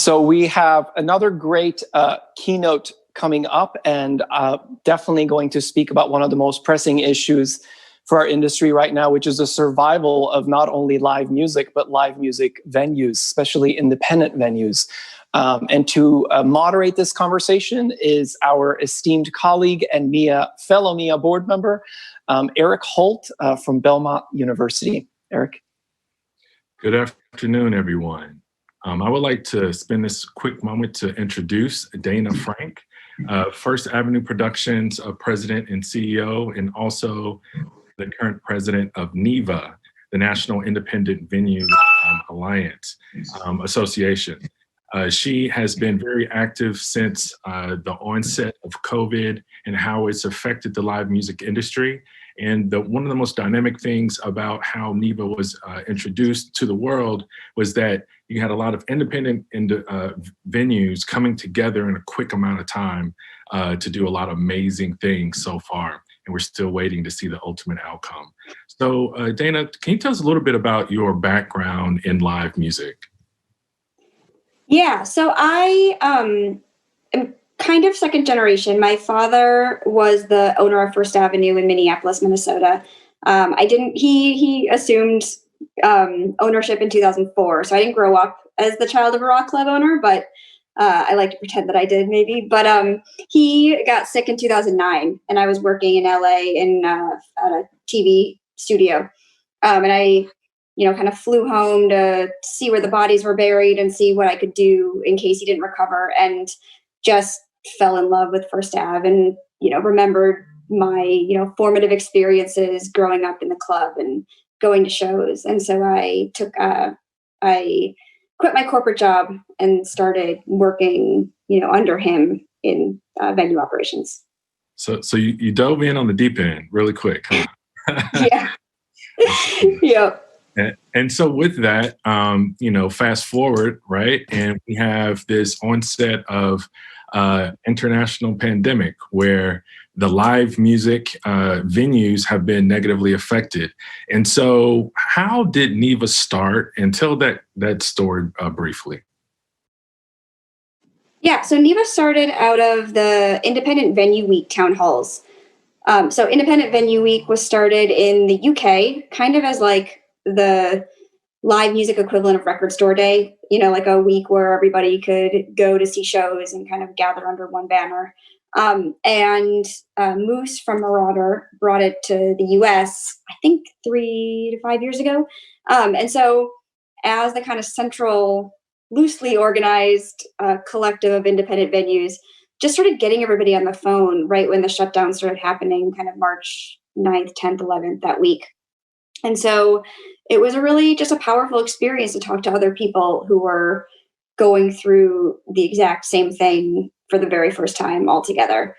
So we have another great keynote coming up, and definitely going to speak about one of the most pressing issues for our industry right now, which is the survival of not only live music, but live music venues, especially independent venues. And to moderate this conversation is our esteemed colleague and fellow MEIEA board member, Eric Holt from Belmont University. Eric. Good afternoon, everyone. I would like to spend this quick moment to introduce Dayna Frank, First Avenue Productions President and CEO, and also the current president of NIVA, the National Independent Venue Alliance Association. She has been very active since the onset of COVID and how it's affected the live music industry. And one of the most dynamic things about how NIVA was introduced to the world was that you had a lot of independent venues coming together in a quick amount of time to do a lot of amazing things so far. And we're still waiting to see the ultimate outcome. So Dayna, can you tell us a little bit about your background in live music? Yeah, so I am kind of second generation. My father was the owner of First Avenue in Minneapolis, Minnesota. He assumed ownership in 2004. So I didn't grow up as the child of a rock club owner, but I like to pretend that I did maybe. But he got sick in 2009 and I was working in LA at a TV studio. And I kind of flew home to see where the bodies were buried and see what I could do in case he didn't recover, and just fell in love with First Ave and, remembered my, formative experiences growing up in the club and going to shows. And so I quit my corporate job and started working, under him in venue operations. So you dove in on the deep end really quick, huh? Yeah. Yep. And so with that, fast forward, right? And we have this onset of international pandemic where the live music venues have been negatively affected. And so how did NIVA start? And tell that story briefly. Yeah, so NIVA started out of the Independent Venue Week town halls. So Independent Venue Week was started in the UK, kind of as like the live music equivalent of Record Store Day, like a week where everybody could go to see shows and kind of gather under one banner. And Moose from Marauder brought it to the US, I think 3 to 5 years ago. And so as the kind of central, loosely organized collective of independent venues, just started getting everybody on the phone right when the shutdown started happening, kind of March 9th, 10th, 11th that week. And so it was just a powerful experience to talk to other people who were going through the exact same thing for the very first time all together.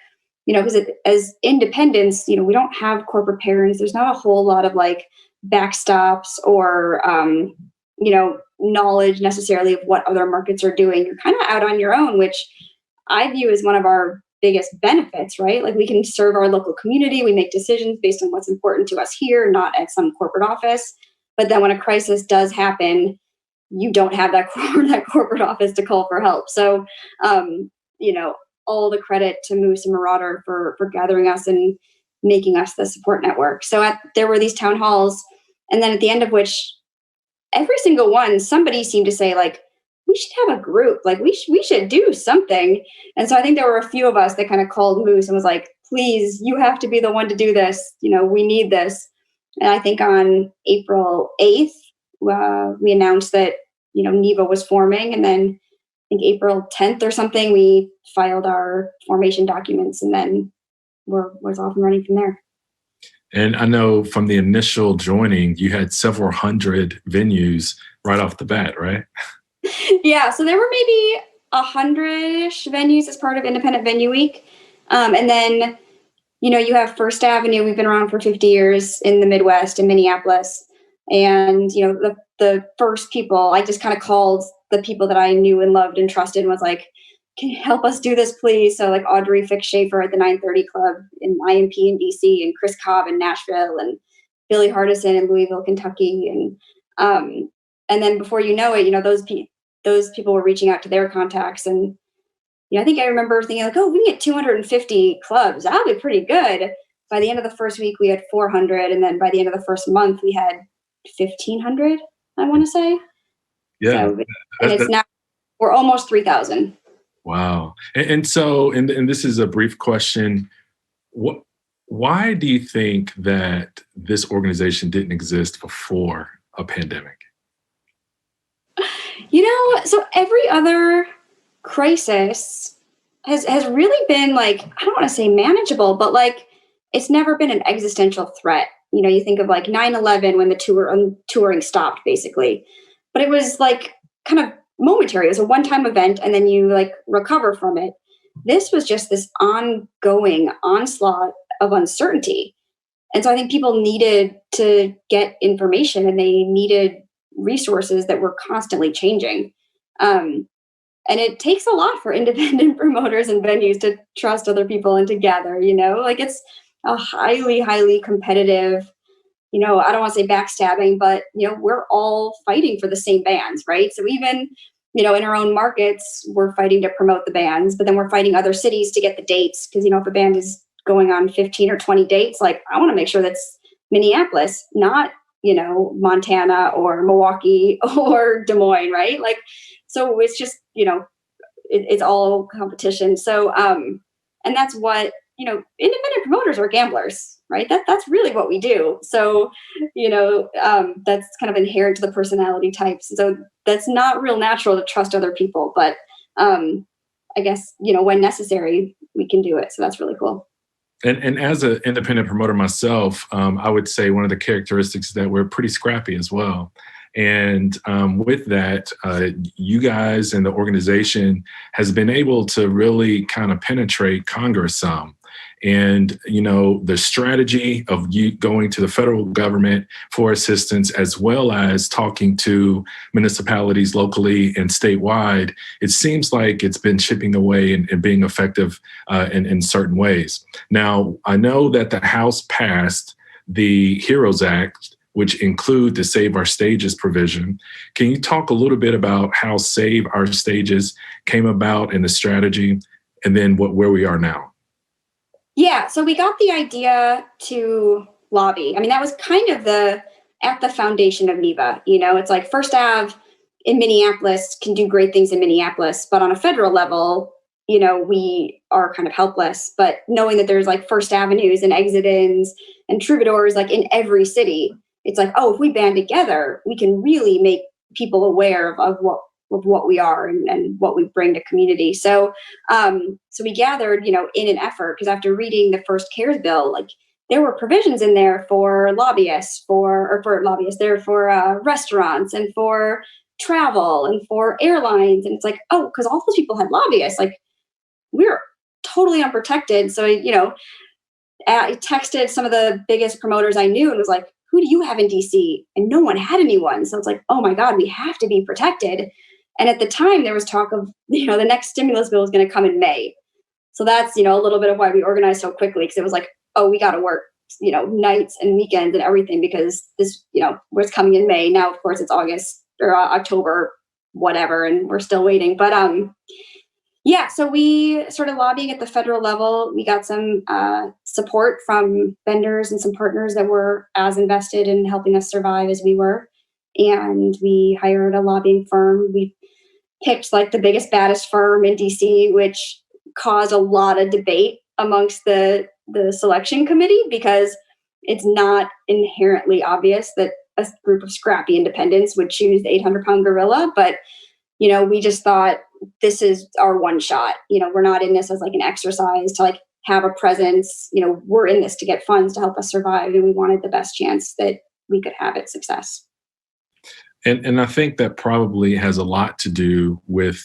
Because as independents, we don't have corporate parents. There's not a whole lot of like backstops or, knowledge necessarily of what other markets are doing. You're kind of out on your own, which I view as one of our biggest benefits, right? Like we can serve our local community. We make decisions based on what's important to us here, not at some corporate office. But then when a crisis does happen, you don't have that corporate office to call for help. So, all the credit to Moose and Marauder for gathering us and making us the support network. So there were these town halls, and then at the end of which, every single one, somebody seemed to say like, we should have a group, like we should do something. And so I think there were a few of us that kind of called Moose and was like, please, you have to be the one to do this. We need this. And I think on April 8th, we announced that, NIVA was forming. And then I think April 10th or something, we filed our formation documents, and then we're off and running from there. And I know from the initial joining, you had several hundred venues right off the bat, right? Yeah, so there were maybe 100-ish venues as part of Independent Venue Week. And then, you have First Avenue. We've been around for 50 years in the Midwest in Minneapolis. And, the first people, I just kind of called the people that I knew and loved and trusted and was like, can you help us do this, please? So like Audrey Fix-Schaefer at the 930 Club in IMP in DC, and Chris Cobb in Nashville, and Billy Hardison in Louisville, Kentucky. And then before you know it, those people were reaching out to their contacts. And, I think I remember thinking like, oh, we can get 250 clubs. That'll be pretty good. By the end of the first week, we had 400. And then by the end of the first month, we had 1,500, I want to say. Yeah. So, and it's now, we're almost 3,000. Wow. And so, and this is a brief question. Why do you think that this organization didn't exist before a pandemic? So every other crisis has really been like, I don't want to say manageable, but like, it's never been an existential threat. You think of like 9/11 when the touring stopped basically, but it was like kind of momentary. It was a one-time event and then you like recover from it. This was just this ongoing onslaught of uncertainty. And so I think people needed to get information and they needed resources that were constantly changing. And it takes a lot for independent promoters and venues to trust other people and to gather, like it's a highly, highly competitive, I don't want to say backstabbing, but, we're all fighting for the same bands, right? So even, in our own markets, we're fighting to promote the bands, but then we're fighting other cities to get the dates. Because, if a band is going on 15 or 20 dates, like I want to make sure that's Minneapolis, not, Montana or Milwaukee or Des Moines, right? Like, so it's just, it's all competition. So, and that's what, independent promoters are gamblers, right? That's really what we do. So, that's kind of inherent to the personality types. So that's not real natural to trust other people, but I guess, when necessary, we can do it. So that's really cool. And as an independent promoter myself, I would say one of the characteristics is that we're pretty scrappy as well. And with that, you guys and the organization has been able to really kind of penetrate Congress some. And, the strategy of you going to the federal government for assistance, as well as talking to municipalities locally and statewide, it seems like it's been chipping away and being effective in certain ways. Now, I know that the House passed the HEROES Act, which include the Save Our Stages provision. Can you talk a little bit about how Save Our Stages came about and the strategy, and then where we are now? Yeah, so we got the idea to lobby. I mean, that was kind of at the foundation of NIVA. It's like First Ave in Minneapolis can do great things in Minneapolis, but on a federal level, we are kind of helpless. But knowing that there's like First Avenues and Exit-ins and Troubadours like in every city, it's like, oh, if we band together, we can really make people aware of what we are and what we bring to community. So, so we gathered, in an effort, because after reading the first CARES bill, like there were provisions in there for lobbyists, for restaurants and for travel and for airlines. And it's like, oh, because all those people had lobbyists, like we're totally unprotected. So, I texted some of the biggest promoters I knew and was like, who do you have in DC? And no one had anyone. So it's like, oh my God, we have to be protected. And at the time there was talk of, the next stimulus bill was going to come in May. So that's, a little bit of why we organized so quickly. Cause it was like, oh, we got to work, nights and weekends and everything because this, was coming in May. Now, of course it's August or October, whatever. And we're still waiting. But, yeah, so we started lobbying at the federal level. We got some support from vendors and some partners that were as invested in helping us survive as we were. And we hired a lobbying firm. We picked like the biggest, baddest firm in DC, which caused a lot of debate amongst the selection committee because it's not inherently obvious that a group of scrappy independents would choose the 800-pound gorilla. But, we just thought, this is our one shot. We're not in this as like an exercise to like have a presence. We're in this to get funds to help us survive. And we wanted the best chance that we could have at success. And I think that probably has a lot to do with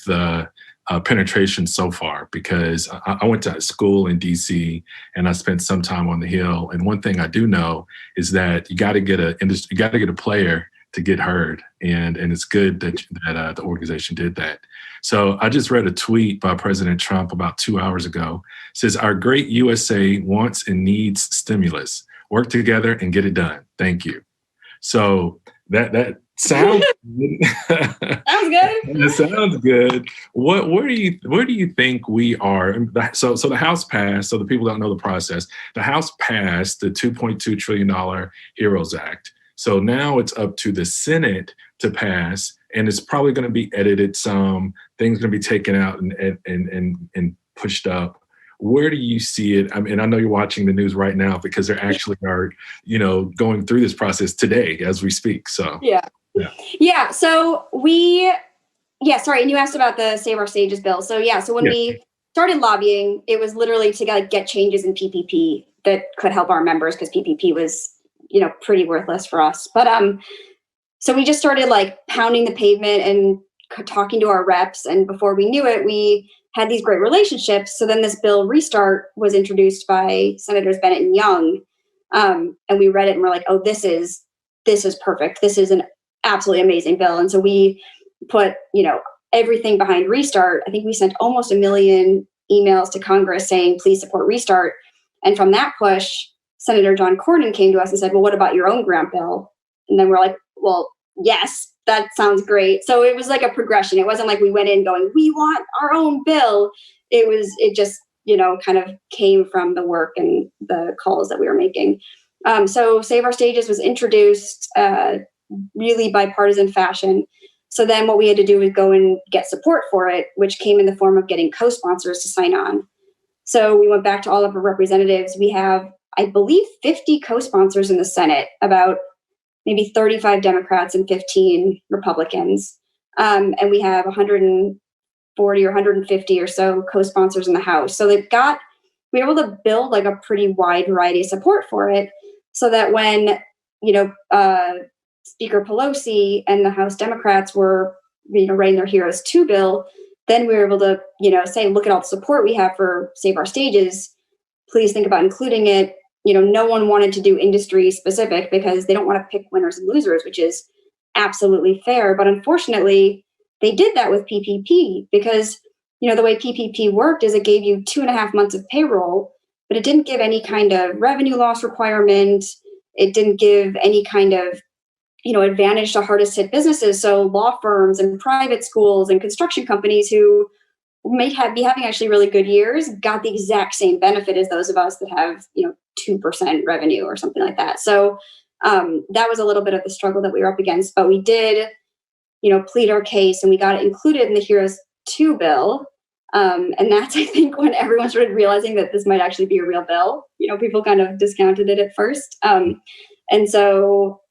penetration so far, because I went to school in DC and I spent some time on the Hill. And one thing I do know is that you got to get a player to get heard. And it's good that the organization did that. So I just read a tweet by President Trump about 2 hours ago. It says, "Our great USA wants and needs stimulus. Work together and get it done. Thank you." So that Sounds good. Sounds good. It sounds good. Where do you think we are? So the House passed. So the people don't know the process. The House passed the $2.2 trillion HEROES Act. So now it's up to the Senate to pass, and it's probably going to be edited. Some things going to be taken out and pushed up. Where do you see it? I mean, I know you're watching the news right now because they actually are, going through this process today as we speak. So yeah. So sorry. And you asked about the Save Our Stages bill. So when we started lobbying, it was literally to get changes in PPP that could help our members, because PPP was, pretty worthless for us. But so we just started pounding the pavement and talking to our reps. And before we knew it, we had these great relationships. So then this bill Restart was introduced by Senators Bennett and Young. And we read it and we're like, oh, this is perfect. This is an absolutely amazing bill. And so we put, everything behind Restart. I think we sent almost 1 million emails to Congress saying, please support Restart. And from that push, Senator John Cornyn came to us and said, well, what about your own grant bill? And then we're like, well, yes, that sounds great. So it was like a progression. It wasn't like we went in going, we want our own bill. It just, kind of came from the work and the calls that we were making. So Save Our Stages was introduced really bipartisan fashion. So then what we had to do was go and get support for it, which came in the form of getting co-sponsors to sign on. So we went back to all of our representatives. We have, I believe, 50 co-sponsors in the Senate, about maybe 35 Democrats and 15 Republicans. And we have 140 or 150 or so co-sponsors in the House. So we were able to build a pretty wide variety of support for it, so that when, Speaker Pelosi and the House Democrats were, writing their HEROES 2 bill, then we were able to, say, look at all the support we have for Save Our Stages. Please think about including it. No one wanted to do industry specific because they don't want to pick winners and losers, which is absolutely fair. But unfortunately, they did that with PPP because, the way PPP worked is it gave you 2.5 months of payroll, but it didn't give any kind of revenue loss requirement. It didn't give any kind of, advantage to hardest hit businesses. So law firms and private schools and construction companies who may be having actually really good years got the exact same benefit as those of us that have, 2% revenue or something like that. So that was a little bit of the struggle that we were up against, but we did, plead our case and we got it included in the HEROES 2 bill. And that's, I think, when everyone started realizing that this might actually be a real bill. People kind of discounted it at first. And so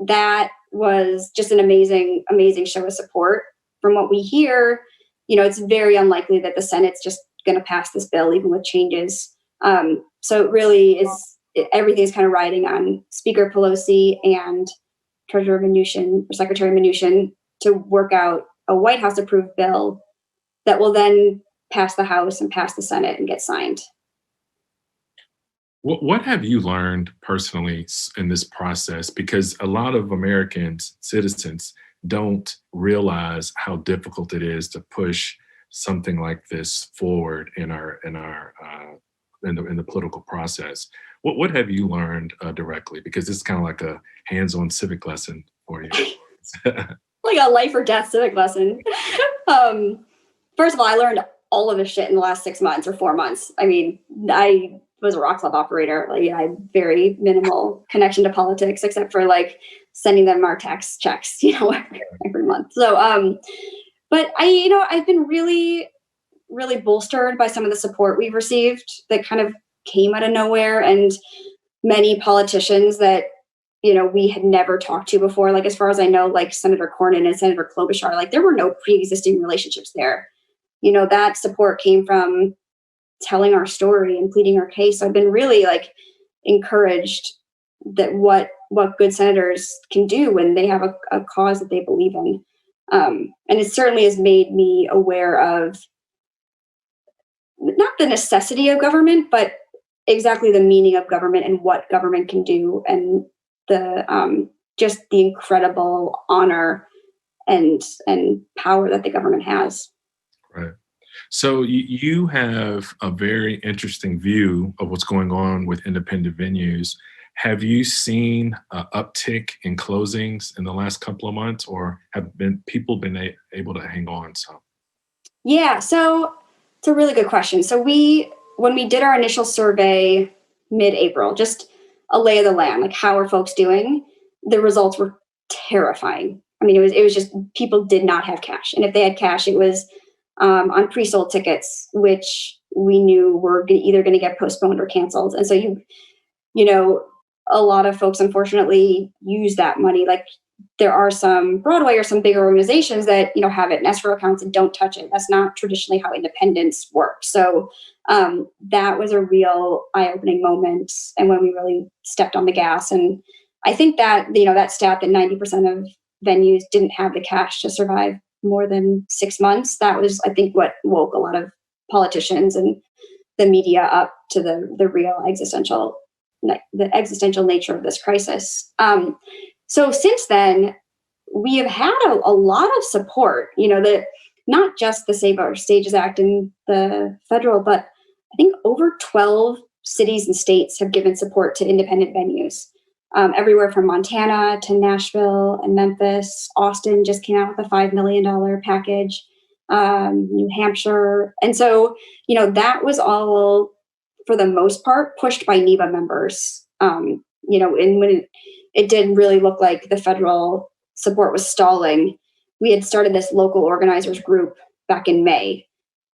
that was just an amazing, amazing show of support. From what we hear, it's very unlikely that the Senate's just going to pass this bill, even with changes. So it really is, everything is kind of riding on Speaker Pelosi and Treasurer Mnuchin, or Secretary Mnuchin, to work out a White House approved bill that will then pass the House and pass the Senate and get signed. What have you learned personally in this process? Because a lot of Americans, citizens, don't realize how difficult it is to push something like this forward in the political process. What have you learned directly? Because it's kind of like a hands-on civic lesson for you. Like a life or death civic lesson. First of all, I learned all of this shit in the last 6 months or 4 months. I mean, I was a rock club operator. I had very minimal connection to politics, except for sending them our tax checks, every month. So, but I've been really, really bolstered by some of the support we've received that kind of came out of nowhere, and many politicians that, we had never talked to before. As far as I know, Senator Cornyn and Senator Klobuchar, there were no pre-existing relationships there. That support came from telling our story and pleading our case. So I've been really encouraged that what good senators can do when they have a cause that they believe in. And it certainly has made me aware of not the necessity of government, but exactly the meaning of government and what government can do, and the just the incredible honor and power that the government has. Right. So you have a very interesting view of what's going on with independent venues. Have you seen an uptick in closings in the last couple of months, or have people been able to hang on some? Yeah, so it's a really good question. So when we did our initial survey mid-April, just a lay of the land, like how are folks doing? The results were terrifying. I mean, it was just people did not have cash, and if they had cash, it was on pre-sold tickets, which we knew were either going to get postponed or canceled. And so you know, a lot of folks unfortunately use that money. Like there are some Broadway or some bigger organizations that, have it in escrow accounts and don't touch it. That's not traditionally how independence works. So that was a real eye-opening moment, and when we really stepped on the gas. And I think that, that stat that 90% of venues didn't have the cash to survive more than 6 months, that was, I think, what woke a lot of politicians and the media up to the real existential nature of this crisis. So since then, we have had a lot of support, that not just the Save Our Stages Act and the federal, but I think over 12 cities and states have given support to independent venues, everywhere from Montana to Nashville and Memphis. Austin just came out with a $5 million package, New Hampshire. And so, that was all, for the most part, pushed by NIVA members. And when it did really look like the federal support was stalling, we had started this local organizers group back in May,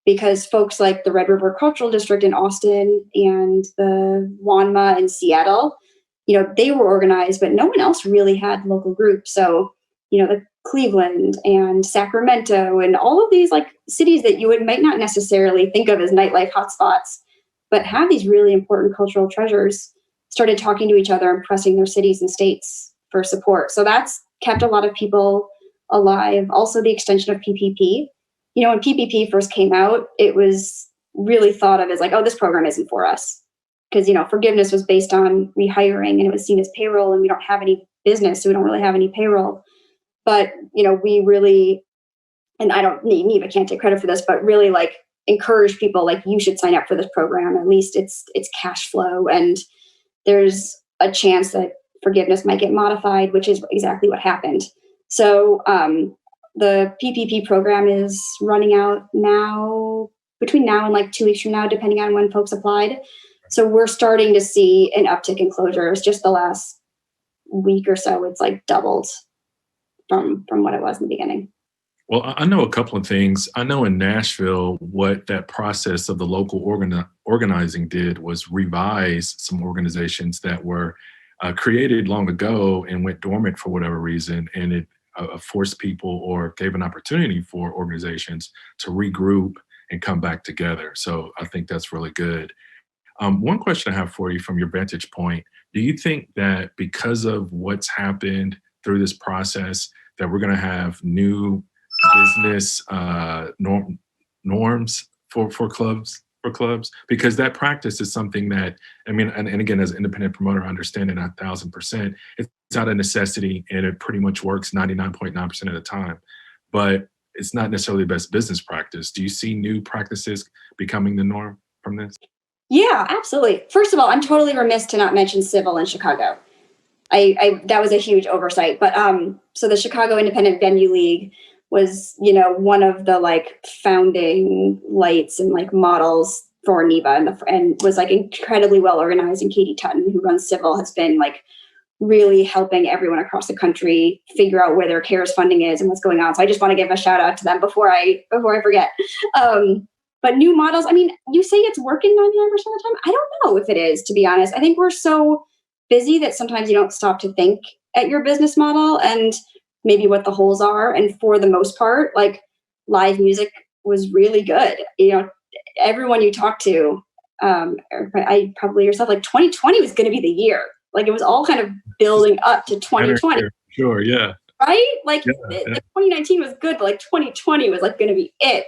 because folks like the Red River Cultural District in Austin and the WANMA in Seattle, they were organized, but no one else really had local groups. So, the Cleveland and Sacramento and all of these like cities that you might not necessarily think of as nightlife hotspots, but have these really important cultural treasures, started talking to each other and pressing their cities and states for support. So that's kept a lot of people alive. Also, the extension of PPP. When PPP first came out, it was really thought of as like, oh, this program isn't for us. Because, forgiveness was based on rehiring and it was seen as payroll, and we don't have any business, so we don't really have any payroll. But, we really, and I don't, NIVA can't take credit for this, but really like encourage people, like, you should sign up for this program. At least it's cash flow, and there's a chance that forgiveness might get modified, which is exactly what happened. So the PPP program is running out now, between now and like 2 weeks from now, depending on when folks applied. So we're starting to see an uptick in closures. Just the last week or so, it's like doubled from what it was in the beginning. Well, I know a couple of things. I know in Nashville, what that process of the local organizing did was revise some organizations that were created long ago and went dormant for whatever reason, and it forced people or gave an opportunity for organizations to regroup and come back together. So I think that's really good. One question I have for you from your vantage point, do you think that because of what's happened through this process, that we're going to have new business norms for clubs? Because that practice is something that, I mean, and again, as an independent promoter, I understand it 1,000%. It's not a necessity, and it pretty much works 99.9% of the time. But it's not necessarily the best business practice. Do you see new practices becoming the norm from this? Yeah, absolutely. First of all, I'm totally remiss to not mention Civil in Chicago. I that was a huge oversight. But so the Chicago Independent Venue League was, one of the like founding lights and like models for NIVA, and was like incredibly well organized. And Katie Tutton, who runs Civil, has been like really helping everyone across the country figure out where their CARES funding is and what's going on. So I just want to give a shout out to them before I forget. But new models, I mean, you say it's working 99% of the time. I don't know if it is, to be honest. I think we're so busy that sometimes you don't stop to think at your business model and maybe what the holes are. And for the most part, like, live music was really good. Everyone you talk to, I probably yourself, like 2020 was going to be the year. Like, it was all kind of building up to 2020. Sure, yeah. Right? Like, 2019 was good, but like 2020 was like going to be it.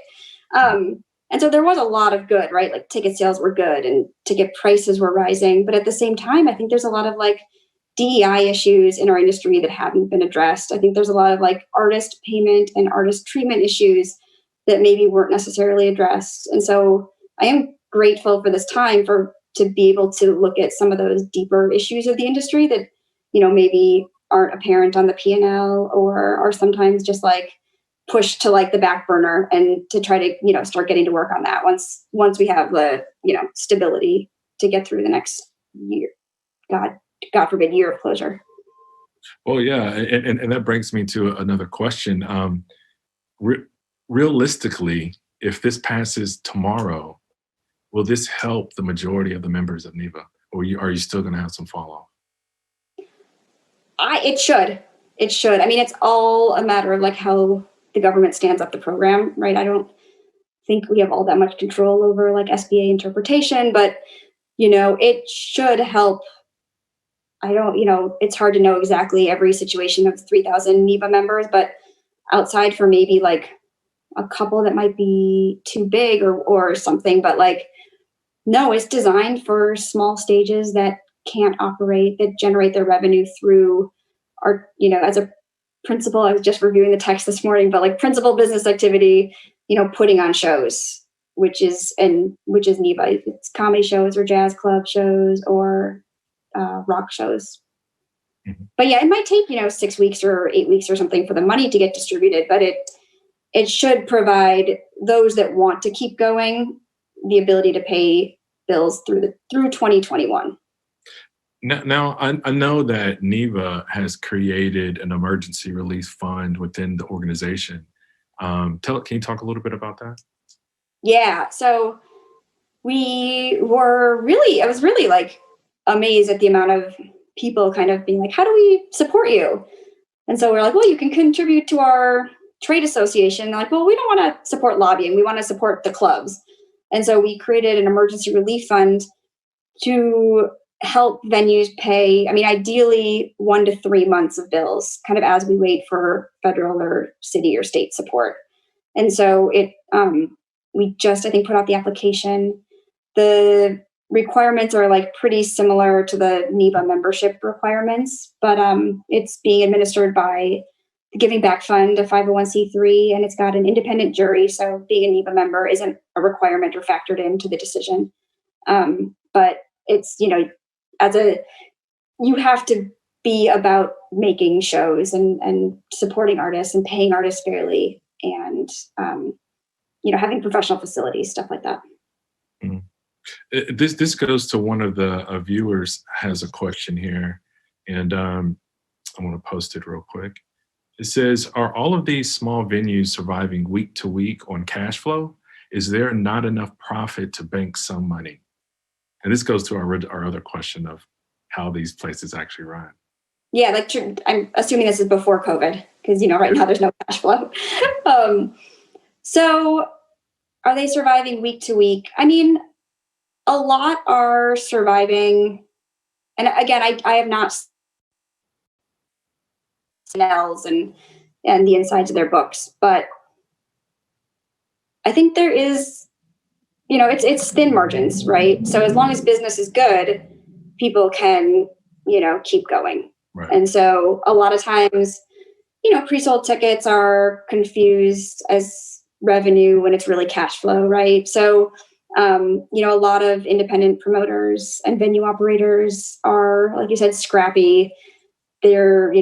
And so there was a lot of good, right? Like, ticket sales were good and ticket prices were rising. But at the same time, I think there's a lot of like DEI issues in our industry that haven't been addressed. I think there's a lot of like artist payment and artist treatment issues that maybe weren't necessarily addressed. And so I am grateful for this time for to be able to look at some of those deeper issues of the industry that, maybe aren't apparent on the P&L or are sometimes just like pushed to like the back burner, and to try to, start getting to work on that once we have the, stability to get through the next year. God forbid, year of closure. Well, yeah, and that brings me to another question. Realistically, if this passes tomorrow, will this help the majority of the members of NIVA, or are you still going to have some fall off? It should. I mean, it's all a matter of like how the government stands up the program, right? I don't think we have all that much control over like SBA interpretation, but it should help. It's hard to know exactly every situation of 3,000 NIVA members, but outside for maybe like a couple that might be too big or something, but like, no, it's designed for small stages that can't operate, that generate their revenue through our, as a principal, I was just reviewing the text this morning, but like principal business activity, putting on shows, which is NIVA. It's comedy shows or jazz club shows or rock shows. Mm-hmm. But yeah, it might take, 6 weeks or 8 weeks or something for the money to get distributed, but it should provide those that want to keep going the ability to pay bills through 2021. Now I know that NIVA has created an emergency relief fund within the organization. Can you talk a little bit about that? Yeah, so I was really like amazed at the amount of people kind of being like, how do we support you? And so we're like, well, you can contribute to our trade association. They're like, well, we don't want to support lobbying. We want to support the clubs. And so we created an emergency relief fund to help venues pay, ideally 1 to 3 months of bills, kind of as we wait for federal or city or state support. And so we just, I think, put out the application. The requirements are like pretty similar to the NIVA membership requirements, but it's being administered by the Giving Back Fund, a 501c3, and it's got an independent jury. So being a NIVA member isn't a requirement or factored into the decision. But it's, you have to be about making shows and supporting artists and paying artists fairly and, having professional facilities, stuff like that. Mm-hmm. This goes to one of the viewers has a question here, and I'm going to post it real quick. It says, are all of these small venues surviving week to week on cash flow? Is there not enough profit to bank some money? And this goes to our other question of how these places actually run. Yeah, like I'm assuming this is before COVID, because right now there's no cash flow. So are they surviving week to week? A lot are surviving, and again, I have not seen L's and the insides of their books, but I think there is, it's thin margins, right? So as long as business is good, people can, keep going. Right. And so a lot of times, pre-sold tickets are confused as revenue when it's really cash flow, right? So a lot of independent promoters and venue operators are, like you said, scrappy. They're,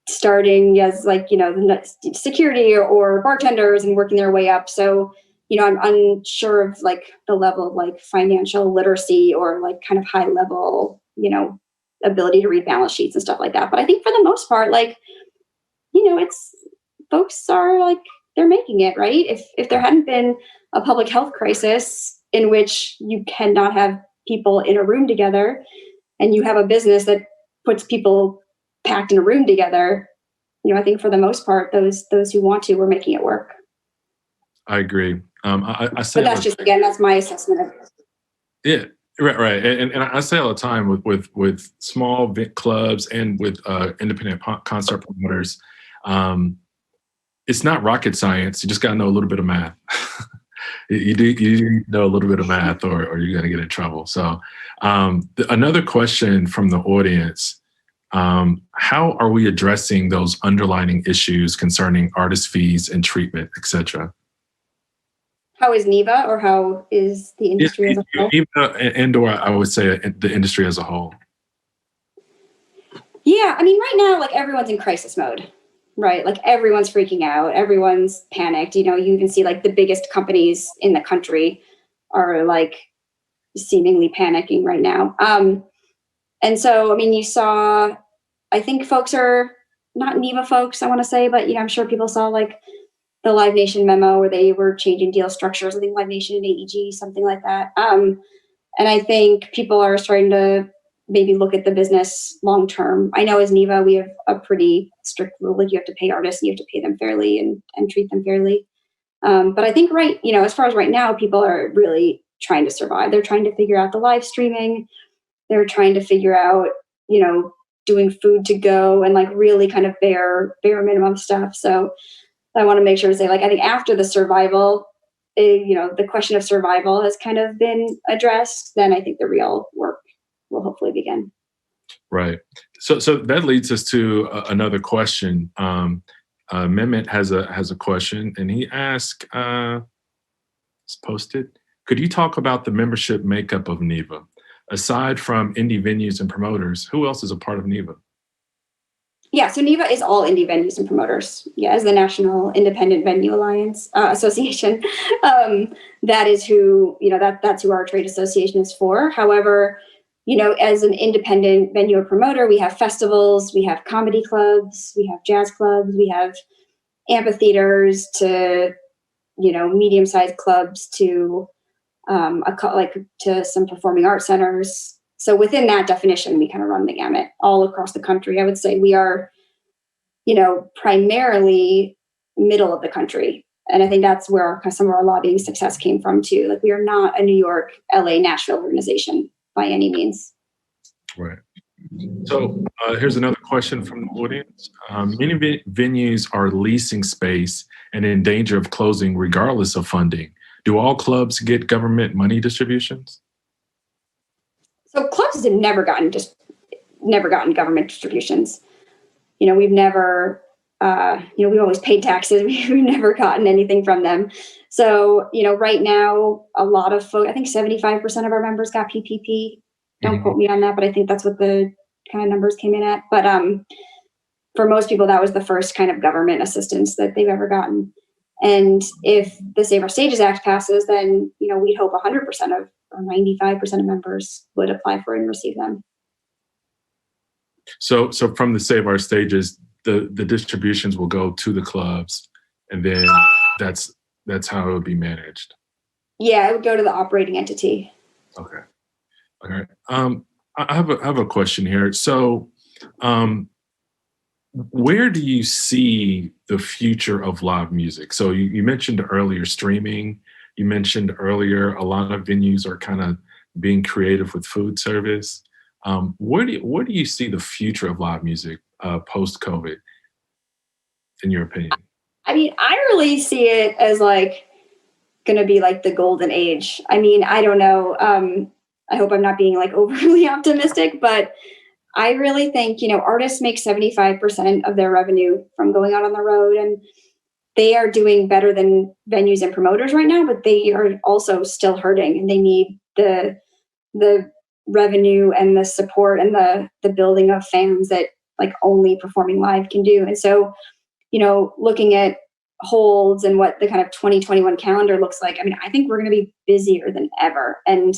starting as security or bartenders and working their way up. So, I'm unsure of like the level of like financial literacy or like kind of high level, ability to read balance sheets and stuff like that. But I think for the most part, like, it's folks are like, they're making it, right? If there hadn't been a public health crisis in which you cannot have people in a room together, and you have a business that puts people packed in a room together, I think for the most part, those who want to, we're making it work. I agree. I say, but that's just, again, that's my assessment of it. Yeah, right. And I say all the time with small clubs and with independent concert promoters, it's not rocket science. You just got to know a little bit of math. You know a little bit of math, or you're going to get in trouble. So another question from the audience: how are we addressing those underlying issues concerning artist fees and treatment, etc.? How is NIVA, or how is the industry as a whole? And/or I would say the industry as a whole. Yeah, I mean, right now, like everyone's in crisis mode, right? Like everyone's freaking out, everyone's panicked. You even see like the biggest companies in the country are like seemingly panicking right now. And so, I mean, you saw, I think folks are not NIVA folks, I want to say, but I'm sure people saw like the Live Nation memo where they were changing deal structures. I think Live Nation and AEG, something like that. And I think people are starting to maybe look at the business long term. I know as NIVA, we have a pretty strict rule, like you have to pay artists and you have to pay them fairly and treat them fairly. But I think as far as right now, people are really trying to survive. They're trying to figure out the live streaming. They're trying to figure out, doing food to go and like really kind of bare minimum stuff. So I want to make sure to say, like, I think after the survival, the question of survival has kind of been addressed, then I think the real work will hopefully begin. Right. So that leads us to another question. Mehmet has a question, and he asked, it's posted, could you talk about the membership makeup of NIVA? Aside from indie venues and promoters, who else is a part of NIVA? Yeah, so NIVA is all indie venues and promoters. Yeah, as the National Independent Venue Alliance Association, that is who that's who our trade association is for. However, as an independent venue or promoter, we have festivals, we have comedy clubs, we have jazz clubs, we have amphitheaters to medium-sized clubs to to some performing arts centers. So within that definition, we kind of run the gamut all across the country. I would say we are, primarily middle of the country. And I think that's where some of our lobbying success came from too. Like we are not a New York, LA, Nashville organization by any means. Right. So here's another question from the audience. Many venues are leasing space and in danger of closing regardless of funding. Do all clubs get government money distributions? So clubs have never gotten government distributions. We've never, we've always paid taxes. We've never gotten anything from them. So, right now, a lot of folks, I think 75% of our members got PPP. Don't quote me on that, but I think that's what the kind of numbers came in at. But for most people, that was the first kind of government assistance that they've ever gotten. And if the Save Our Stages Act passes, then, we'd hope 100% of or 95% of members would apply for and receive them. So from the Save Our Stages, the distributions will go to the clubs, and then that's how it would be managed. Yeah, it would go to the operating entity. Okay. Okay. I have a question here. So, where do you see the future of live music? So you mentioned earlier streaming. You mentioned earlier a lot of venues are kind of being creative with food service. Where do you see the future of live music post-COVID, in your opinion? I mean, I really see it as like going to be like the golden age. I mean, I don't know. I hope I'm not being like overly optimistic, but I really think, artists make 75% of their revenue from going out on the road, and they are doing better than venues and promoters right now, but they are also still hurting, and they need the revenue and the support and the building of fans that like only performing live can do. And so, looking at holds and what the kind of 2021 calendar looks like, I mean, I think we're going to be busier than ever, and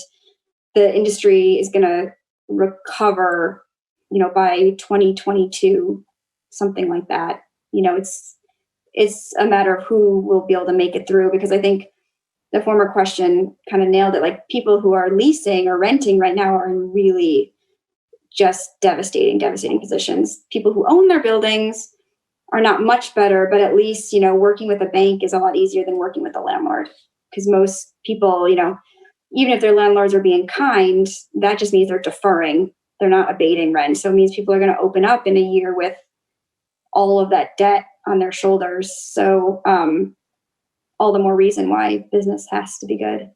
the industry is going to recover, by 2022, something like that. It's a matter of who will be able to make it through, because I think the former question kind of nailed it. Like people who are leasing or renting right now are in really just devastating positions. People who own their buildings are not much better, but at least, working with a bank is a lot easier than working with a landlord, because most people, even if their landlords are being kind, that just means they're deferring. They're not abating rent. So it means people are going to open up in a year with all of that debt on their shoulders. So all the more reason why business has to be good.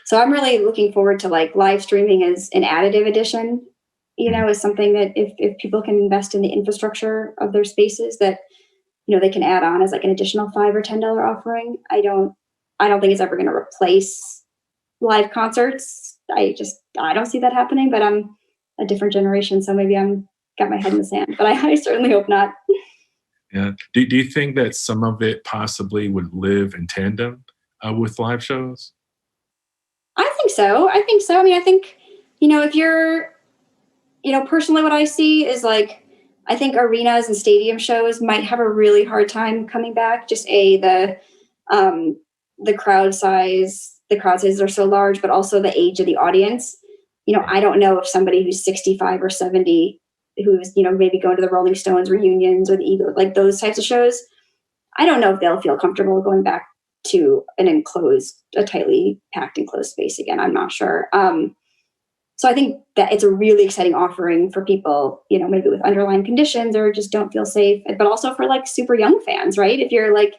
So I'm really looking forward to like live streaming as an additive addition, is something that if people can invest in the infrastructure of their spaces, that, they can add on as like an additional $5 or $10 offering. I don't I don't think it's ever going to replace live concerts. I don't see that happening, but I'm a different generation. So maybe I'm got my head in the sand, but I certainly hope not. Yeah. Do you think that some of it possibly would live in tandem with live shows? I think so. I think so. I mean, I think, if you're, personally what I see is like, I think arenas and stadium shows might have a really hard time coming back. Just the crowd sizes are so large, but also the age of the audience. I don't know if somebody who's 65 or 70, who's, maybe going to the Rolling Stones reunions or the Eagles, like those types of shows, I don't know if they'll feel comfortable going back to a tightly packed enclosed space again. I'm not sure. So I think that it's a really exciting offering for people, maybe with underlying conditions or just don't feel safe, but also for like super young fans, right? If you're like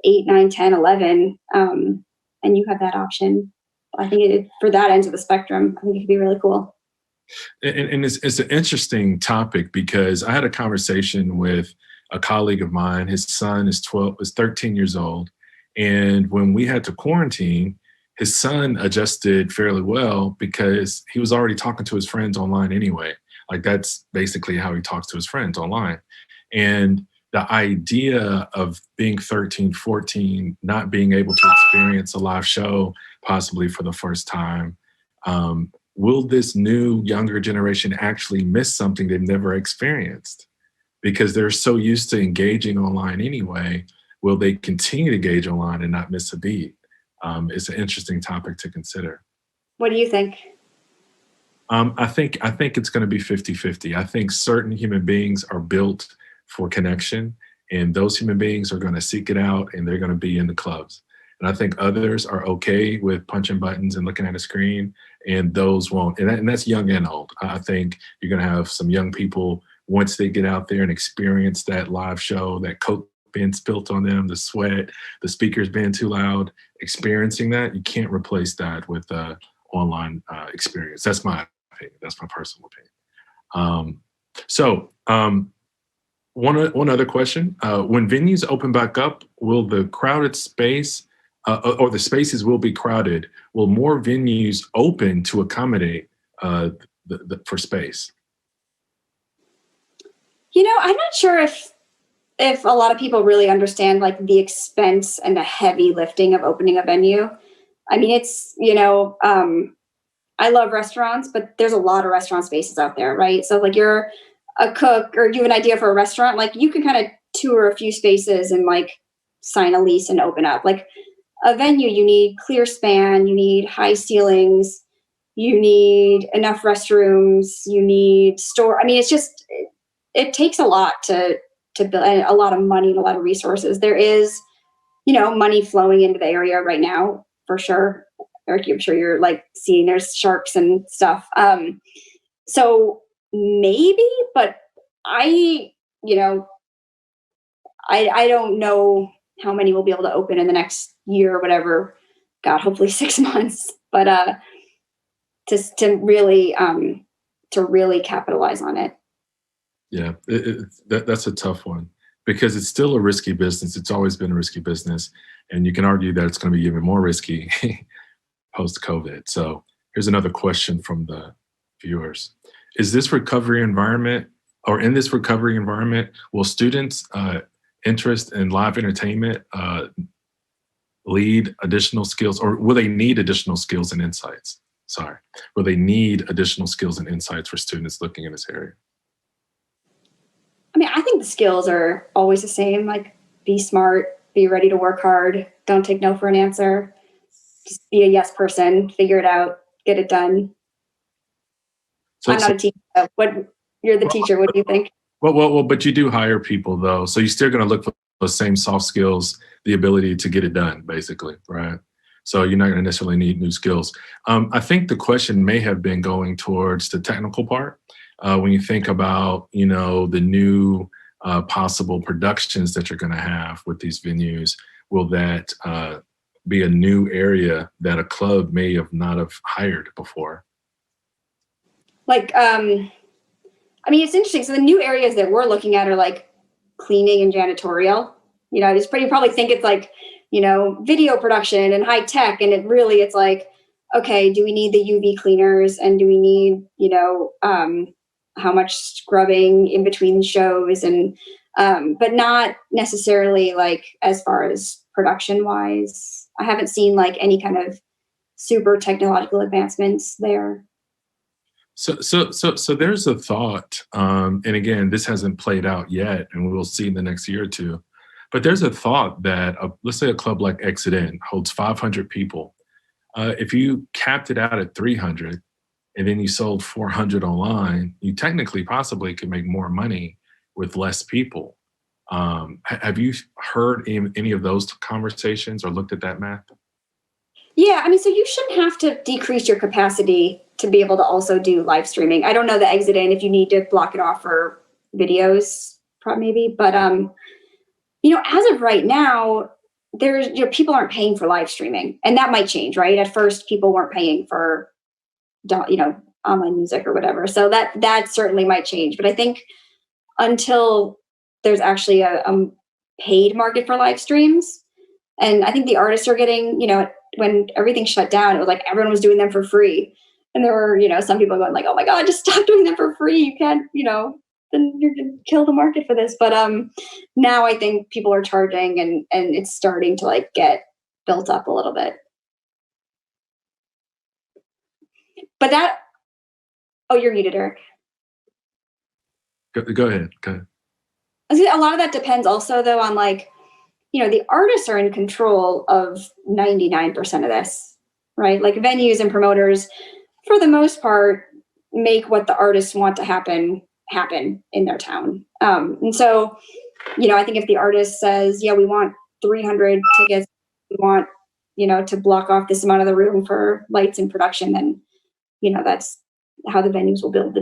8, 9, 10, 11, and you have that option, I think for that end of the spectrum, I think it could be really cool. And it's an interesting topic because I had a conversation with a colleague of mine. His son is 13 years old. And when we had to quarantine, his son adjusted fairly well because he was already talking to his friends online anyway. Like that's basically how he talks to his friends online. And the idea of being 13, 14, not being able to experience a live show possibly for the first time, will this new younger generation actually miss something they've never experienced? Because they're so used to engaging online anyway, will they continue to engage online and not miss a beat? It's an interesting topic to consider. What do you think? I think it's going to be 50-50. I think certain human beings are built for connection, and those human beings are going to seek it out and they're going to be in the clubs. And I think others are okay with punching buttons and looking at a screen, and those won't. And that's young and old. I think you're going to have some young people, once they get out there and experience that live show, that Coke being spilt on them, the sweat, the speakers being too loud, experiencing that, you can't replace that with an online experience. That's my opinion. That's my personal opinion. One other question. When venues open back up, will the crowded space or the spaces will be crowded? Will more venues open to accommodate for space? I'm not sure if a lot of people really understand like the expense and the heavy lifting of opening a venue. I mean, it's, I love restaurants, but there's a lot of restaurant spaces out there, right? So like you're a cook or you have an idea for a restaurant, like you can kind of tour a few spaces and like sign a lease and open up. Like a venue, you need clear span, you need high ceilings, you need enough restrooms, you need I mean, it takes a lot to build, a lot of money and a lot of resources. There is, money flowing into the area right now for sure. Eric, I'm sure you're like seeing there's sharks and stuff. So maybe, but I don't know how many will be able to open in the next year or whatever. God, hopefully 6 months. But to really capitalize on it. Yeah, that's a tough one because it's still a risky business. It's always been a risky business, and you can argue that it's going to be even more risky post-COVID. So here's another question from the viewers. In this recovery environment, will students' interest in live entertainment lead additional skills, or will they need additional skills and insights? Will they need additional skills and insights for students looking in this area? I mean, I think the skills are always the same, like be smart, be ready to work hard, don't take no for an answer, just be a yes person, figure it out, get it done. I'm not a teacher. You're the teacher. What do you think? Well, but you do hire people though. So you're still going to look for those same soft skills, the ability to get it done, basically, right? So you're not going to necessarily need new skills. I think the question may have been going towards the technical part. When you think about, the new possible productions that you're going to have with these venues, will that be a new area that a club may have not have hired before? Like, it's interesting. So the new areas that we're looking at are like cleaning and janitorial. You probably think it's like, video production and high tech. And it's like, okay, do we need the UV cleaners, and do we need, how much scrubbing in between shows, and but not necessarily like as far as production wise. I haven't seen like any kind of super technological advancements there. So there's a thought, and again, this hasn't played out yet, and we will see in the next year or two. But there's a thought that, let's say a club like Exit In holds 500 people. If you capped it out at 300, and then you sold 400 online, you technically possibly could make more money with less people. Have you heard any of those conversations or looked at that math? Yeah, I mean, so you shouldn't have to decrease your capacity to be able to also do live streaming. I don't know the Exit In if you need to block it off for videos, probably maybe, but as of right now, there's people aren't paying for live streaming, and that might change, right? At first, people weren't paying for online music or whatever, so that certainly might change. But I think until there's actually a paid market for live streams, and I think the artists are getting, when everything shut down, it was like everyone was doing them for free, and there were some people going like, oh my god, just stop doing them for free, you can't, then you're gonna kill the market for this. But now I think people are charging, and it's starting to like get built up a little bit. But you're muted, Eric. Go ahead. A lot of that depends also though on like, the artists are in control of 99% of this, right? Like venues and promoters, for the most part, make what the artists want to happen in their town. And so, I think if the artist says, yeah, we want 300 tickets, we want, to block off this amount of the room for lights and production, then, that's how the venues will build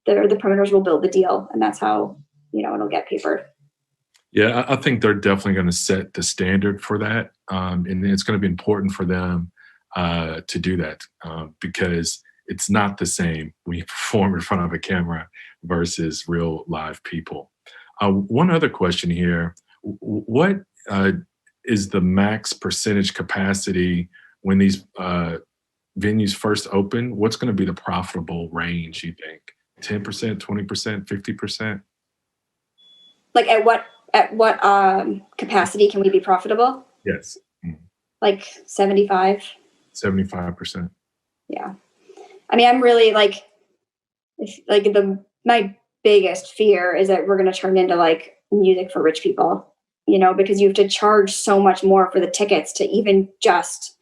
the promoters will build the deal. And that's how, it'll get papered. Yeah, I think they're definitely going to set the standard for that. And it's going to be important for them to do that because it's not the same when you perform in front of a camera versus real live people. One other question here. What is the max percentage capacity when these venues first open? What's going to be the profitable range, you think? 10%, 20%, 50%? Like at what capacity can we be profitable? Yes. Like 75? 75%. Yeah. I mean, I'm really my biggest fear is that we're going to turn into like music for rich people, because you have to charge so much more for the tickets to even just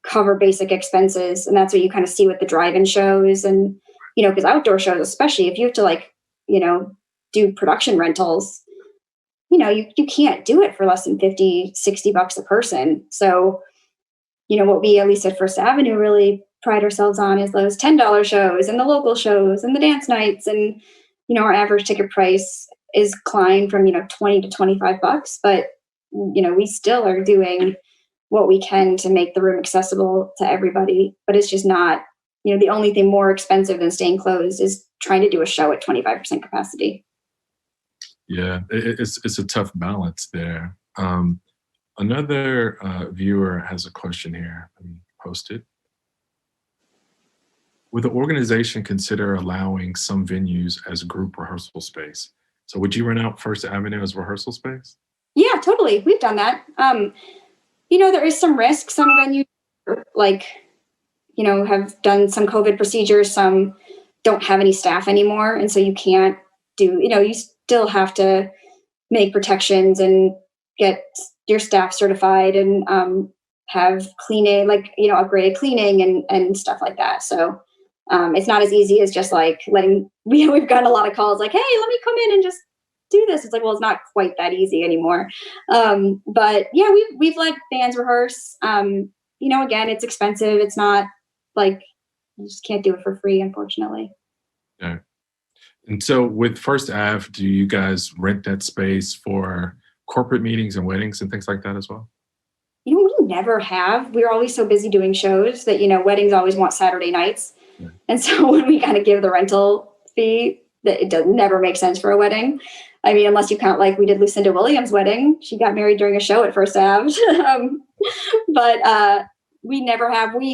cover basic expenses. And that's what you kind of see with the drive-in shows and, because outdoor shows, especially if you have to do production rentals, you can't do it for less than $50, $60 a person. So, what we, at least at First Avenue, really pride ourselves on is those $10 shows and the local shows and the dance nights. And, our average ticket price is climbed from, $20 to $25, but, we still are doing what we can to make the room accessible to everybody, but it's just not, the only thing more expensive than staying closed is trying to do a show at 25% capacity. Yeah, it's a tough balance there. Another viewer has a question here. Let me post it. Would the organization consider allowing some venues as group rehearsal space? So would you rent out First Avenue as rehearsal space? Yeah, totally. We've done that. There is some risk. Some venues have done some COVID procedures. Some don't have any staff anymore. And so you can't do, you still have to make protections and get your staff certified and have cleaning, upgraded cleaning and stuff like that. So it's not as easy as just like we've gotten a lot of calls like, hey, let me come in and just do this. It's like, well, it's not quite that easy anymore. But yeah, we've let bands rehearse. Again, it's expensive. It's not like you just can't do it for free, unfortunately. Yeah. And so with First Ave, do you guys rent that space for corporate meetings and weddings and things like that as well? We never have. We're always so busy doing shows that, weddings always want Saturday nights. Yeah. And so when we kind of give the rental fee, that it does never make sense for a wedding. I mean, unless you count, like, we did Lucinda Williams' wedding. She got married during a show at First Ave. But we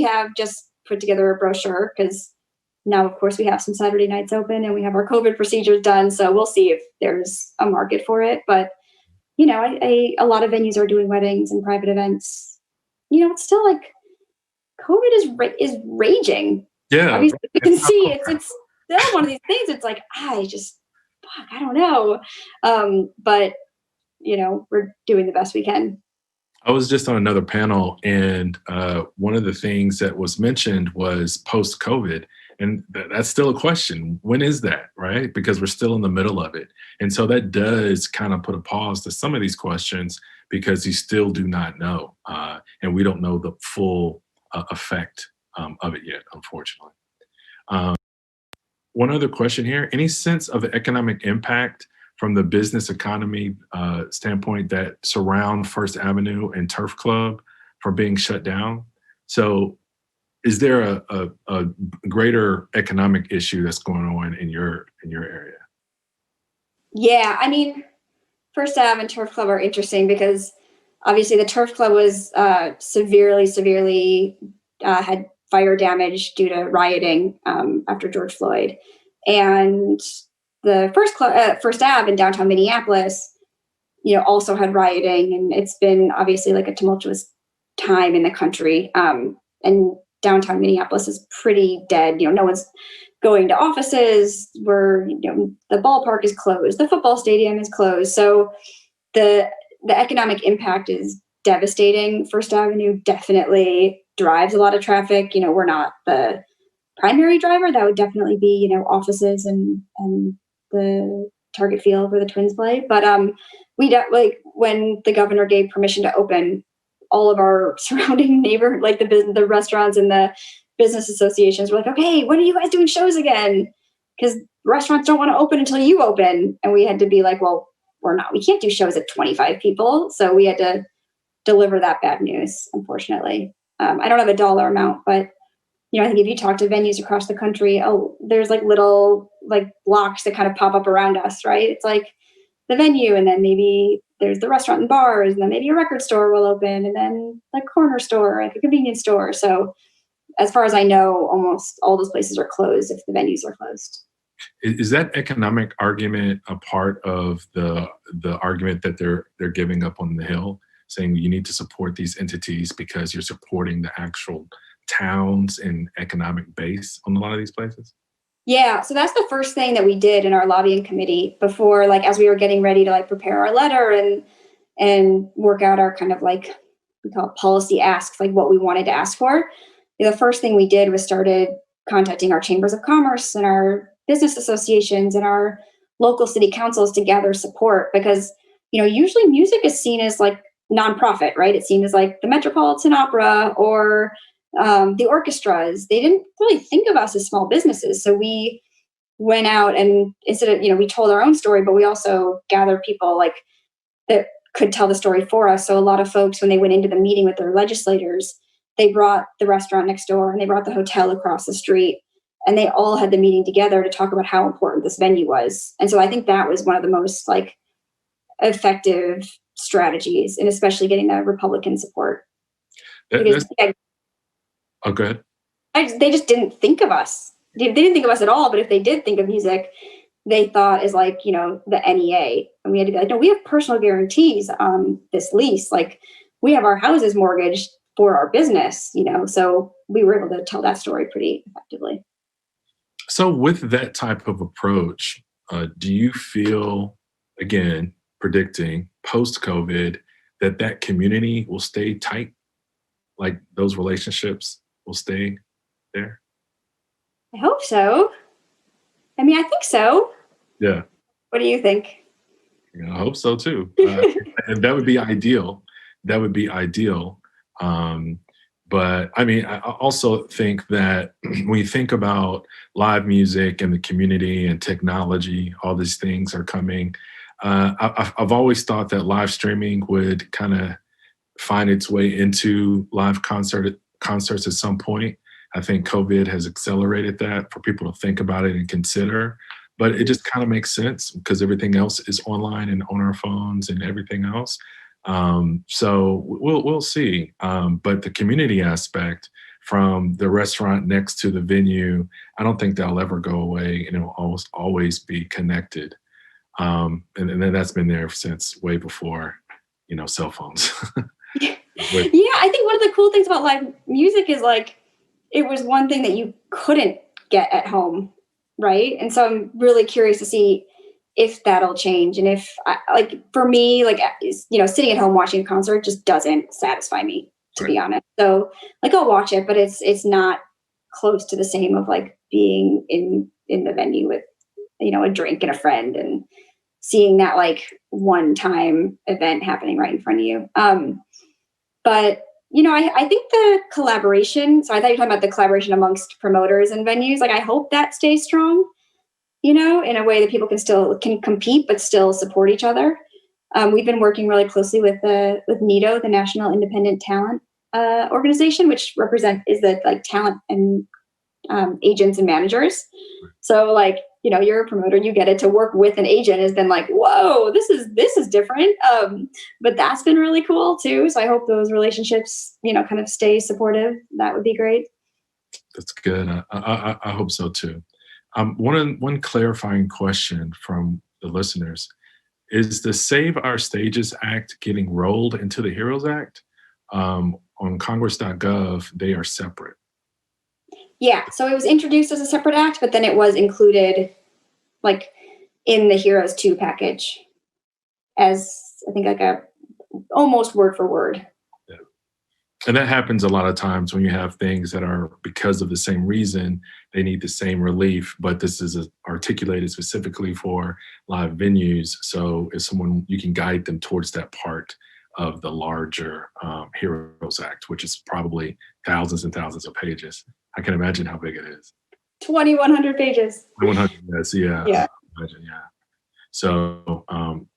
have just put together a brochure because now, of course, we have some Saturday nights open and we have our COVID procedures done. So we'll see if there's a market for it. But, you know, a lot of venues are doing weddings and private events. You know, it's still like COVID is raging. Yeah. Obviously, you can see it's still one of these things. It's like, I don't know. But, you know, we're doing the best we can. I was just on another panel, and one of the things that was mentioned was post-COVID, and that's still a question. When is that, right? Because we're still in the middle of it. And so that does kind of put a pause to some of these questions because you still do not know, and we don't know the full effect of it yet, unfortunately. One other question here, any sense of the economic impact from the business economy standpoint that surround First Avenue and Turf Club for being shut down? So is there a greater economic issue that's going on in your area? Yeah, I mean, First Ave and Turf Club are interesting because obviously the Turf Club was severely had fire damage due to rioting after George Floyd. And the First Ave in downtown Minneapolis, you know, also had rioting, and it's been obviously like a tumultuous time in the country. And downtown Minneapolis is pretty dead. You know, no one's going to offices. The ballpark is closed. The football stadium is closed. So the economic impact is devastating. First Avenue definitely drives a lot of traffic. You know, we're not the primary driver. That would definitely be, you know, offices and the target field where the Twins play. But when the governor gave permission to open, all of our surrounding like the restaurants and the business associations were like, okay, when are you guys doing shows again? Because restaurants don't want to open until you open. And we had to be like, well, we can't do shows at 25 people. So we had to deliver that bad news, unfortunately. I don't have a dollar amount, but you know, I think if you talk to venues across the country, there's like little like blocks that kind of pop up around us, right? It's like the venue, and then maybe there's the restaurant and bars, and then maybe a record store will open, and then like corner store, like a convenience store. So as far as I know, almost all those places are closed if the venues are closed. Is that economic argument a part of the argument that they're giving up on the Hill, saying you need to support these entities because you're supporting the actual towns and economic base on a lot of these places? Yeah, so that's the first thing that we did in our lobbying committee before, like, as we were getting ready to like prepare our letter and work out our kind of like, we call it policy asks, like what we wanted to ask for. The first thing we did was started contacting our chambers of commerce and our business associations and our local city councils to gather support, because, you know, usually music is seen as like nonprofit, right? It's seen as like the Metropolitan Opera or the orchestras. They didn't really think of us as small businesses. So we went out and instead of, you know, we told our own story, but we also gathered people like that could tell the story for us. So a lot of folks, when they went into the meeting with their legislators, they brought the restaurant next door and they brought the hotel across the street, and they all had the meeting together to talk about how important this venue was. And so I think that was one of the most like effective strategies, and especially getting the Republican support. Oh, go ahead. They just didn't think of us. They didn't think of us at all. But if they did think of music, they thought as like, you know, the NEA. And we had to be like, no, we have personal guarantees on this lease. Like, we have our houses mortgaged for our business, you know. So we were able to tell that story pretty effectively. So with that type of approach, do you feel, again, predicting post-COVID, that community will stay tight? Like those relationships will stay there? I hope so. I mean, I think so. Yeah. What do you think? Yeah, I hope so too. And that would be ideal. That would be ideal. But I mean, I also think that when you think about live music and the community and technology, all these things are coming. I've always thought that live streaming would kind of find its way into live concerts at some point. I think COVID has accelerated that for people to think about it and consider. but it just kind of makes sense because everything else is online and on our phones and everything else. So we'll see. But the community aspect from the restaurant next to the venue, I don't think that'll ever go away, and it'll always be connected. And then that's been there since way before, cell phones. Yeah, I think one of the cool things about live music is like, it was one thing that you couldn't get at home, right? And so I'm really curious to see if that'll change. And if, for me, sitting at home watching a concert just doesn't satisfy me, to be honest. So I'll watch it, but it's not close to the same of like being in the venue with, a drink and a friend and seeing that like one-time event happening right in front of you. But I think the collaboration, so I thought you were talking about the collaboration amongst promoters and venues. Like, I hope that stays strong, in a way that people can compete, but still support each other. We've been working really closely with NIDO, the National Independent Talent Organization, which is the like talent and agents and managers. So you're a promoter, you get it to work with an agent has been like, whoa, this is different. But that's been really cool too. So I hope those relationships, kind of stay supportive. That would be great. That's good. I hope so too. One clarifying question from the listeners: is the Save Our Stages Act getting rolled into the HEROES Act? On Congress.gov, they are separate. Yeah, so it was introduced as a separate act, but then it was included like in the HEROES 2 package as I think like a almost word for word. Yeah. And that happens a lot of times when you have things that are because of the same reason, they need the same relief, but this is articulated specifically for live venues. So if you can guide them towards that part of the larger HEROES Act, which is probably thousands and thousands of pages. I can imagine how big it is. 2,100 pages. 100, yes, yeah. Yeah. Imagine, yeah. So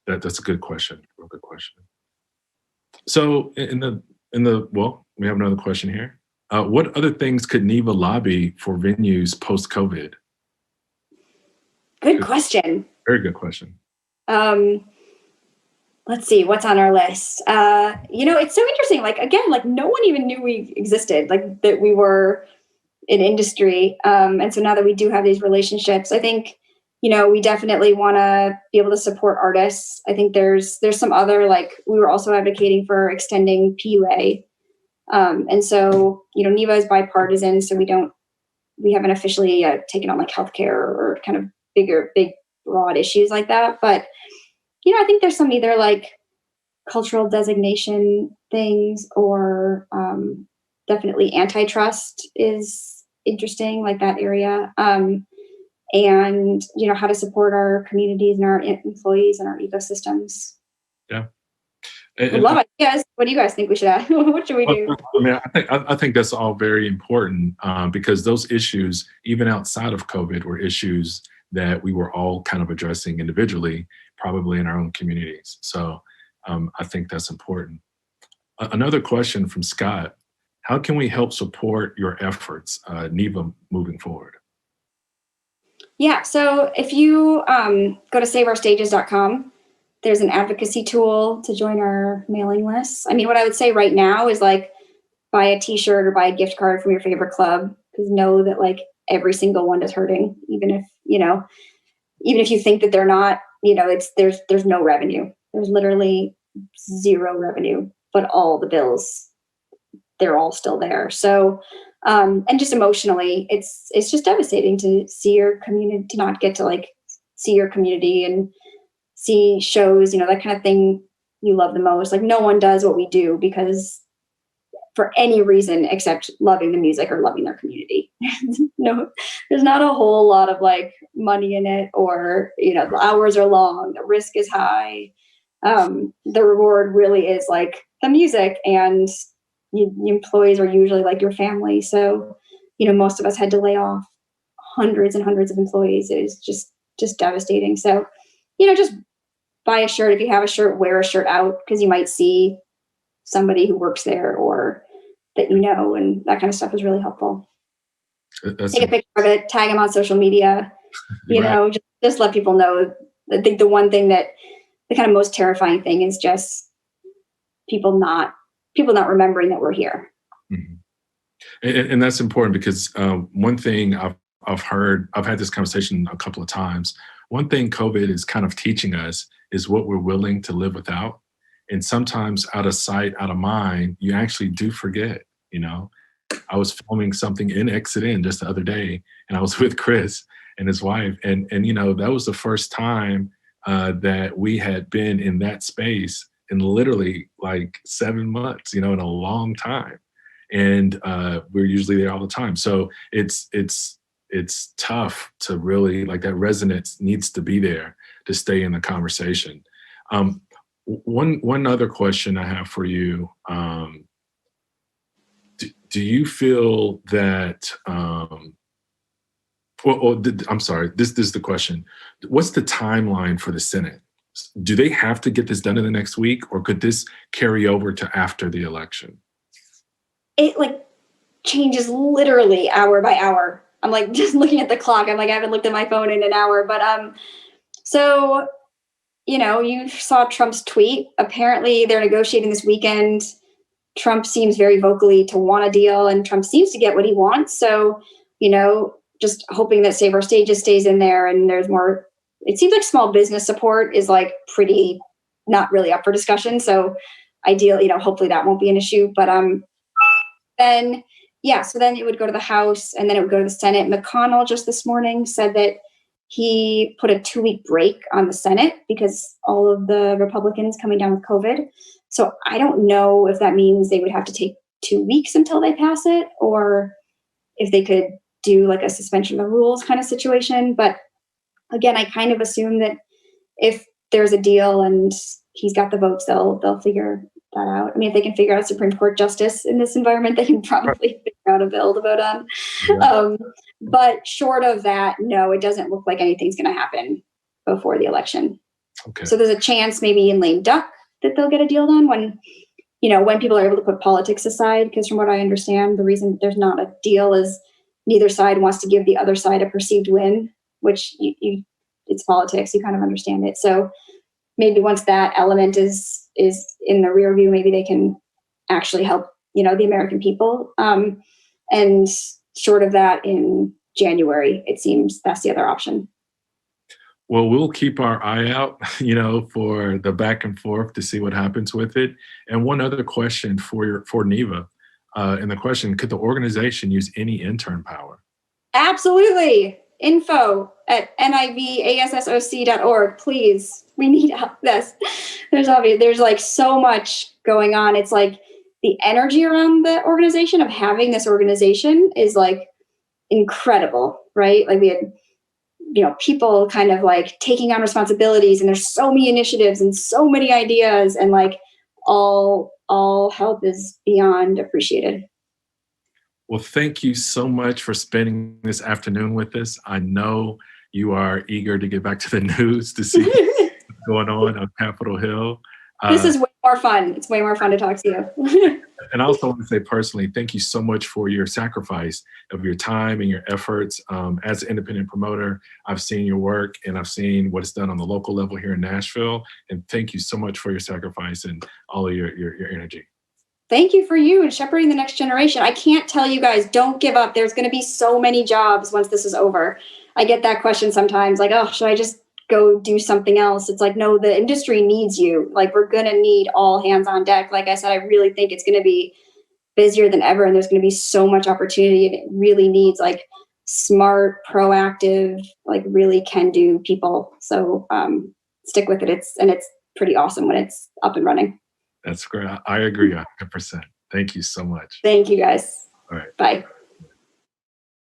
that's a good question. Real good question. So we have another question here. What other things could NIVA lobby for venues post-COVID? Good question. Very good question. Let's see what's on our list. It's so interesting. No one even knew we existed, that we were an industry. And so now that we do have these relationships, I think, we definitely want to be able to support artists. I think there's some other, we were also advocating for extending PUA. And so, NIVA is bipartisan, so we haven't officially taken on healthcare or kind of big, broad issues like that. But, I think there's some either cultural designation things or definitely antitrust is interesting, that area. And, how to support our communities and our employees and our ecosystems. Yeah. I love ideas. What do you guys think we should add? What should we do? I think that's all very important because those issues, even outside of COVID, were issues that we were all kind of addressing individually, probably in our own communities. So I think that's important. Another question from Scott: how can we help support your efforts, NIVA, moving forward? Yeah, so if you go to saveourstages.com, there's an advocacy tool to join our mailing lists. I mean, what I would say right now is buy a t-shirt or buy a gift card from your favorite club, because know that every single one is hurting, even if you think that they're not, there's no revenue. There's literally zero revenue, but all the bills, they're all still there. So, and just emotionally, it's just devastating to see your community, to not get to see your community and see shows, that kind of thing you love the most. No one does what we do because for any reason except loving the music or loving their community. No, there's not a whole lot of money in it, or, the hours are long, the risk is high. The reward really is the music, and employees are usually your family. So, most of us had to lay off hundreds and hundreds of employees. It is just devastating. So, just buy a shirt. If you have a shirt, wear a shirt out, because you might see somebody who works there or that and that kind of stuff is really helpful. Take a picture of it, tag them on social media. you know, just let people know. I think the one thing that the kind of most terrifying thing is just people not remembering that we're here. Mm-hmm. And that's important because one thing I've heard, I've had this conversation a couple of times. One thing COVID is kind of teaching us is what we're willing to live without. And sometimes out of sight, out of mind, you actually do forget, you know. I was filming something in Exit In just the other day, and I was with Chris and his wife. And you know, that was the first time that we had been in that space in literally like 7 months, you know, in a long time. And we're usually there all the time. So it's tough to really, like, that resonance needs to be there to stay in the conversation. One other question I have for you, do you feel that, I'm sorry, this is the question. What's the timeline for the Senate? Do they have to get this done in the next week, or could this carry over to after the election? It like changes literally hour by hour. I'm like just looking at the clock. I'm like, I haven't looked at my phone in an hour, but so, you know, you saw Trump's tweet. Apparently they're negotiating this weekend. Trump seems very vocally to want a deal, and Trump seems to get what he wants. So, you know, just hoping that Save Our Stages stays in there and there's more. It seems like small business support is like pretty not really up for discussion. So ideally, you know, hopefully that won't be an issue. But then, yeah, so then it would go to the House and then it would go to the Senate. McConnell just this morning said that he put a 2-week break on the Senate because all of the Republicans coming down with COVID. So I don't know if that means they would have to take 2 weeks until they pass it, or if they could do like a suspension of the rules kind of situation. But again, I kind of assume that if there's a deal and he's got the votes, they'll figure that out. I mean, if they can figure out a Supreme Court justice in this environment, they can probably figure out a bill to vote on. Yeah. But short of that, no, it doesn't look like anything's going to happen before the election. Okay. So there's a chance maybe in lame duck that they'll get a deal done when people are able to put politics aside. Because from what I understand, the reason there's not a deal is neither side wants to give the other side a perceived win, which it's politics. You kind of understand it. So maybe once that element is in the rear view, maybe they can actually help, the American people. And short of that, in January, it seems that's the other option. Well, we'll keep our eye out, for the back and forth to see what happens with it. And one other question for NIVA, and the question: could the organization use any intern power? Absolutely. Info at NIVASSOC.org. Please, we need help. This. There's like so much going on. It's like the energy around the organization of having this organization is like incredible, right? Like we had, people kind of like taking on responsibilities, and there's so many initiatives and so many ideas, and like all help is beyond appreciated. Well, thank you so much for spending this afternoon with us. I know you are eager to get back to the news to see what's going on Capitol Hill. This is way more fun. It's way more fun to talk to you. And I also want to say personally, thank you so much for your sacrifice of your time and your efforts. As an independent promoter, I've seen your work and I've seen what it's done on the local level here in Nashville. And thank you so much for your sacrifice and all of your energy. Thank you for you and shepherding the next generation. I can't tell you guys, don't give up. There's going to be so many jobs once this is over. I get that question sometimes, like, oh, should I just go do something else? It's like, no, the industry needs you. Like, we're going to need all hands on deck. Like I said, I really think it's going to be busier than ever, and there's going to be so much opportunity, and it really needs like smart, proactive, like really can do people. So stick with it. It's pretty awesome when it's up and running. That's great. I agree 100%. Thank you so much. Thank you guys. All right. Bye.